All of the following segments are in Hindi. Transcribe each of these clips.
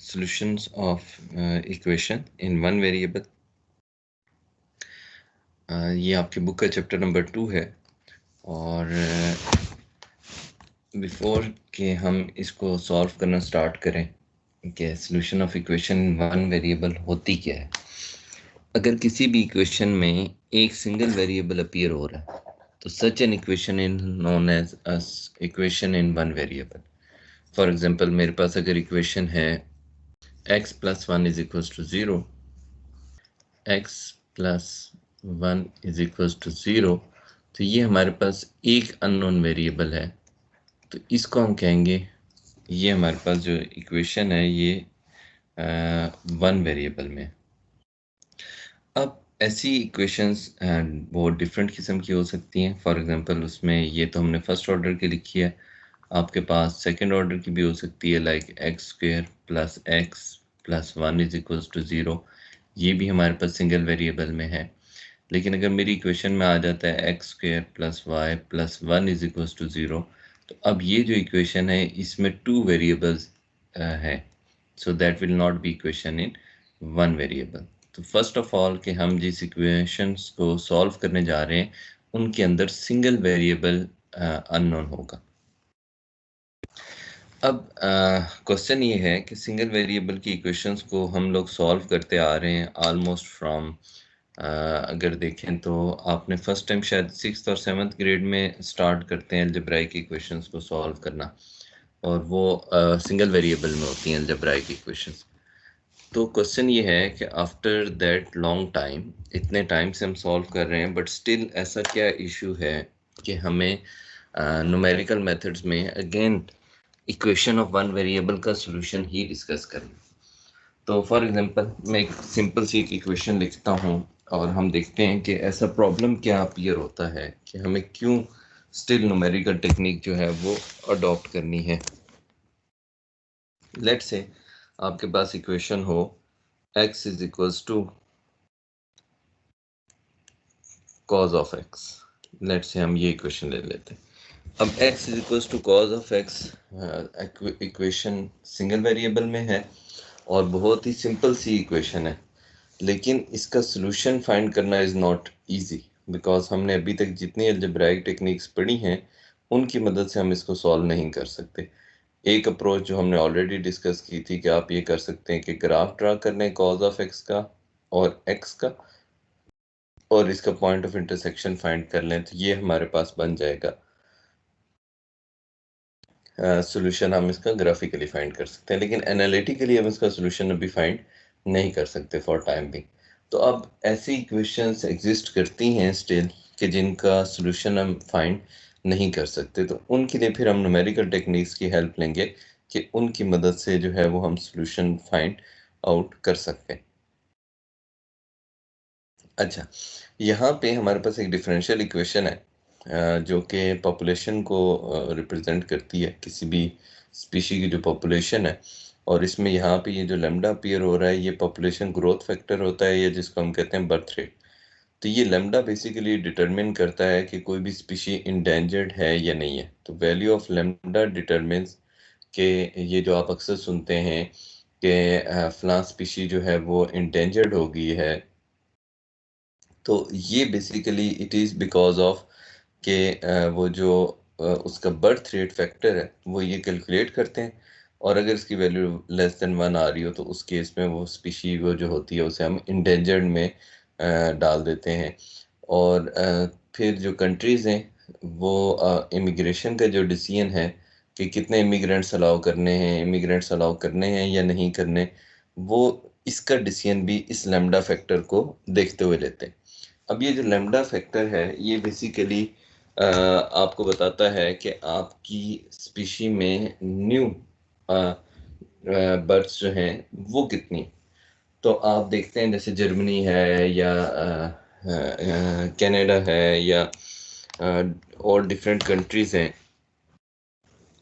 Solutions of equation in one variable. ये आपकी बुक का चैप्टर नंबर 2 है और बिफोर कि हम इसको सॉल्व करना स्टार्ट करें कि solution of equation in one variable होती क्या है। अगर किसी भी इक्वेशन में एक सिंगल वेरिएबल अपीयर हो रहा है तो such an equation in known as equation in one variable. For example मेरे पास अगर इक्वेशन है x plus 1 is equals to 0, x plus 1 is equals to 0, तो ये हमारे पास एक अननोन वेरिएबल है, तो इसको हम कहेंगे ये हमारे पास जो इक्वेशन है ये वन वेरिएबल में। अब ऐसी इक्वेशंस बहुत डिफरेंट किस्म की हो सकती हैं। फॉर एग्जांपल उसमें ये तो हमने फर्स्ट ऑर्डर की लिखी है, आपके पास सेकंड ऑर्डर की भी हो सकती है, like x square plus x plus 1 is equals to 0। ये भी हमारे पास सिंगल वेरिएबल में है। लेकिन अगर मेरी इक्वेशन में आ जाता है x square plus y plus 1 is equals to 0, तो अब ये जो इक्वेशन है इसमें 2 वेरिएबल्स है, so that will not be equation in one variable. तो फर्स्ट ऑफ ऑल कि हम जिस इक्वेशंस को सॉल्व करने जा रहे हैं उनके अंदर सिंगल वेरिएबल अननोन होगा। अब क्वेश्चन ये है कि सिंगल वेरिएबल की इक्वेशंस को हम लोग सॉल्व करते आ रहे हैं ऑलमोस्ट फ्रॉम अगर देखें तो आपने फर्स्ट टाइम शायद 6th और 7th ग्रेड में स्टार्ट करते हैं अलजेब्राइक इक्वेशंस को सॉल्व करना, और वो सिंगल वेरिएबल में होती हैं अलजेब्राइक इक्वेशंस। तो क्वेश्चन ये है कि आफ्टर दैट लॉन्ग टाइम, इतने टाइम से हम सॉल्व कर रहे हैं बट स्टिल ऐसा क्या इशू है कि हमें न्यूमेरिकल मेथड्स में again equation of one variable का सॉल्यूशन ही डिस्कस करना। तो फॉर एग्जांपल मैं एक सिंपल सी एक इक्वेशन लिखता हूँ और हम देखते हैं कि ऐसा प्रॉब्लम क्या अपीयर होता है कि हमें क्यों स्टिल न्यूमेरिकल टेक्निक जो है वो अडॉप्ट करनी है। लेट्स से आपके पास इक्वेशन हो x is equals to cos of x। Let's say हम ये इक्वेशन ले लेते हैं। अब x is equals to cos of x equation single variable में है और बहुत ही सिंपल सी इक्वेशन है, लेकिन इसका सॉल्यूशन फाइंड करना इज़ नॉट इजी बिकॉज हमने अभी तक जितनी अलजेब्राइक टेक्निक्स पढ़ी हैं उनकी मदद से हम इसको सॉल्व नहीं कर सकते। एक अप्रोच जो हमने ऑलरेडी डिस्कस की थी कि आप ये कर सकते हैं कि ग्राफ ड्रा कर लें कॉज ऑफ एक्स का और एक्स का और इसका पॉइंट ऑफ इंटरसेक्शन फाइंड कर लें, तो ये हमारे पास बन जाएगा सॉल्यूशन। हम इसका ग्राफिकली फाइंड कर सकते हैं, लेकिन एनालिटिकली हम इसका सॉल्यूशन अभी फाइंड नहीं कर सकते फॉर टाइम बिंग। तो अब ऐसी इक्वेशंस एग्जिस्ट करती हैं स्टिल कि जिनका सॉल्यूशन हम फाइंड नहीं कर सकते, तो उनके लिए फिर हम न्यूमेरिकल टेक्निक्स की हेल्प लेंगे कि उनकी मदद से जो है वो हम सॉल्यूशन फाइंड आउट कर सकते हैं। अच्छा, यहाँ पे हमारे पास एक डिफरेंशियल इक्वेशन है जो कि पॉपुलेशन को रिप्रेजेंट करती है, किसी भी स्पीशी की जो पॉपुलेशन है, और इसमें यहाँ पे ये जो लैम्डा अपीयर हो रहा है ये पॉपुलेशन ग्रोथ फैक्टर होता है, या जिसको हम कहते हैं बर्थ रेट। तो ये लैम्डा बेसिकली डिटरमिन करता है कि कोई भी स्पीशी इंडेंजर्ड है या नहीं है। तो वैल्यू ऑफ लैम्डा डिटरमिन्स के ये जो आप अक्सर सुनते हैं कि फलां स्पीशी जो है वो इंडेंजर्ड हो गई है, तो ये basically it is because of के वो जो उसका बर्थ रेट फैक्टर है वो ये कैलकुलेट करते हैं, और अगर इसकी वैल्यू लेस देन 1 आ रही हो तो उस केस में वो स्पीशी वो जो होती है उसे हम इंडेंजर्ड में डाल देते हैं। और फिर जो कंट्रीज़ हैं वो इमिग्रेशन का जो डिसीजन है कि कितने इमिग्रेंट्स अलाउ करने हैं या नहीं करने, वो इसका डिसीजन भी इस लैम्डा फैक्टर को देखते हुए लेते हैं। अब ये जो लैम्डा फैक्टर है ये बेसिकली आपको बताता है कि आपकी स्पीशी में न्यू बर्ड्स जो हैं वो कितनी। तो आप देखते हैं जैसे जर्मनी है या कनाडा है या और डिफरेंट कंट्रीज़ हैं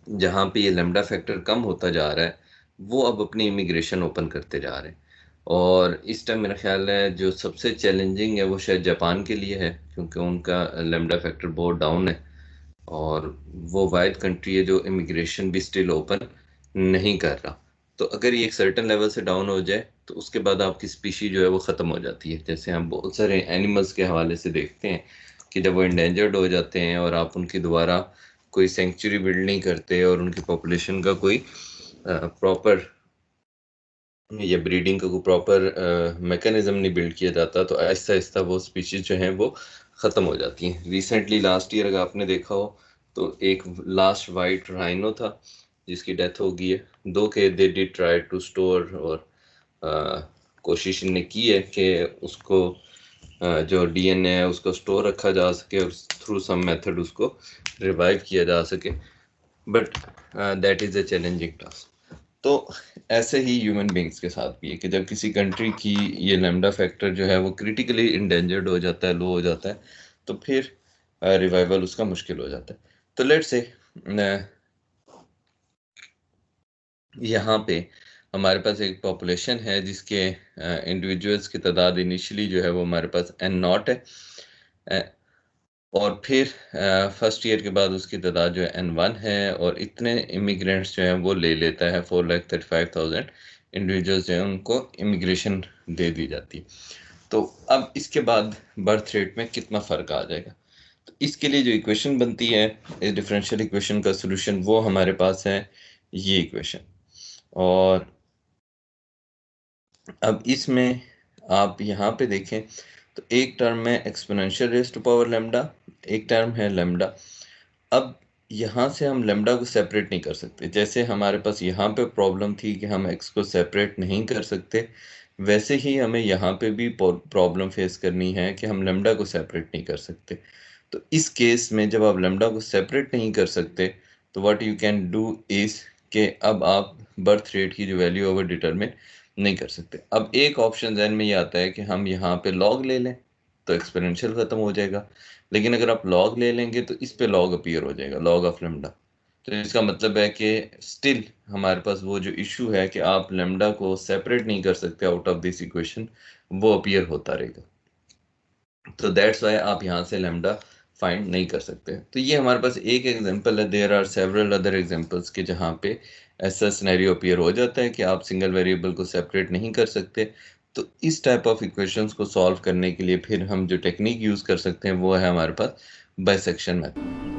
जहाँ पे ये लैम्डा फैक्टर कम होता जा रहा है, वो अब अपनी इमिग्रेशन ओपन करते जा रहे हैं। और इस टाइम मेरा ख्याल है जो सबसे चैलेंजिंग है वो शायद जापान के लिए है, क्योंकि उनका लैम्डा फैक्टर बहुत डाउन है और वो वाहिद कंट्री है जो इमिग्रेशन भी स्टिल ओपन नहीं कर रहा। तो अगर ये एक सर्टेन लेवल से डाउन हो जाए तो उसके बाद आपकी स्पीशी जो है वो ख़त्म हो जाती है। जैसे हम बहुत सारे एनिमल्स के हवाले से देखते हैं कि जब वो इंडेंजर्ड हो जाते हैं और आप उनकी दोबारा कोई सेंचुरी बिल्ड नहीं करते और उनकी पॉपुलेशन का कोई प्रॉपर या ब्रीडिंग का कोई प्रॉपर मैकेनिज्म नहीं बिल्ड किया जाता, तो आहिस्ता आहिस्ता वो स्पीशीज जो हैं वो ख़त्म हो जाती हैं। रिसेंटली लास्ट ईयर अगर आपने देखा हो तो एक लास्ट वाइट राइनो था जिसकी डेथ हो गई है। दो के they did try to store, और कोशिश इन्हें की है कि उसको जो डीएनए है उसको स्टोर रखा जा सके और थ्रू सम मेथड उसको रिवाइव किया जा सके, but that is a challenging task. तो ऐसे ही ह्यूमन बींग्स के साथ भी है कि जब किसी कंट्री की ये लैम्डा फैक्टर जो है वो क्रिटिकली इंडेंजर्ड हो जाता है, लो हो जाता है, तो फिर रिवाइवल उसका मुश्किल हो जाता है। तो लेट्स से यहाँ पे हमारे पास एक पॉपुलेशन है जिसके इंडिविजुअल्स की तादाद इनिशियली जो है वो हमारे पास एन नॉट है, और फिर फर्स्ट ईयर के बाद उसकी तादाद जो है N1 है, और इतने इमिग्रेंट्स जो हैं वो ले लेता है 4,35,000 इंडिविजुअल्स जो हैं उनको इमिग्रेशन दे दी जाती है। तो अब इसके बाद बर्थ रेट में कितना फ़र्क आ जाएगा, तो इसके लिए जो इक्वेशन बनती है इस डिफरेंशियल इक्वेशन का सोल्यूशन वो हमारे पास है ये इक्वेशन। और अब इसमें आप यहाँ पे देखें तो एक टर्म है exponential raise to power lambda, एक टर्म है लैम्डा। अब यहाँ से हम लैम्डा को सेपरेट नहीं कर सकते। जैसे हमारे पास यहाँ पे प्रॉब्लम थी कि हम एक्स को सेपरेट नहीं कर सकते, वैसे ही हमें यहाँ पे भी प्रॉब्लम फेस करनी है कि हम लैम्डा को सेपरेट नहीं कर सकते। तो इस केस में जब आप लैम्डा को सेपरेट नहीं कर सकते तो what you can do is कि अब आप बर्थ रेट की जो वैल्यू है वो डिटरमिन नहीं कर सकते। अब एक ऑप्शन जहन में ये आता है कि हम यहाँ पे लॉग ले लें तो एक्सपोनेंशियल ख़त्म हो जाएगा, लेकिन अगर आप लॉग ले लेंगे तो इस पे लॉग अपीयर हो जाएगा, लॉग ऑफ लेम्डा। तो इसका मतलब है कि स्टिल हमारे पास वो जो इशू है कि आप लेम्डा को सेपरेट नहीं कर सकते आउट ऑफ दिस इक्वेशन, वो अपीयर होता रहेगा। तो दैट्स वाई आप यहाँ से लेम्डा फाइंड नहीं कर सकते। तो ये हमारे पास एक एग्जांपल है, there are several other examples के जहाँ पे ऐसा सिनेरियो अपीयर हो जाता है कि आप सिंगल वेरिएबल को सेपरेट नहीं कर सकते। तो इस टाइप ऑफ इक्वेशंस को सॉल्व करने के लिए फिर हम जो टेक्निक यूज़ कर सकते हैं वो है हमारे पास बाइसेक्शन मेथड।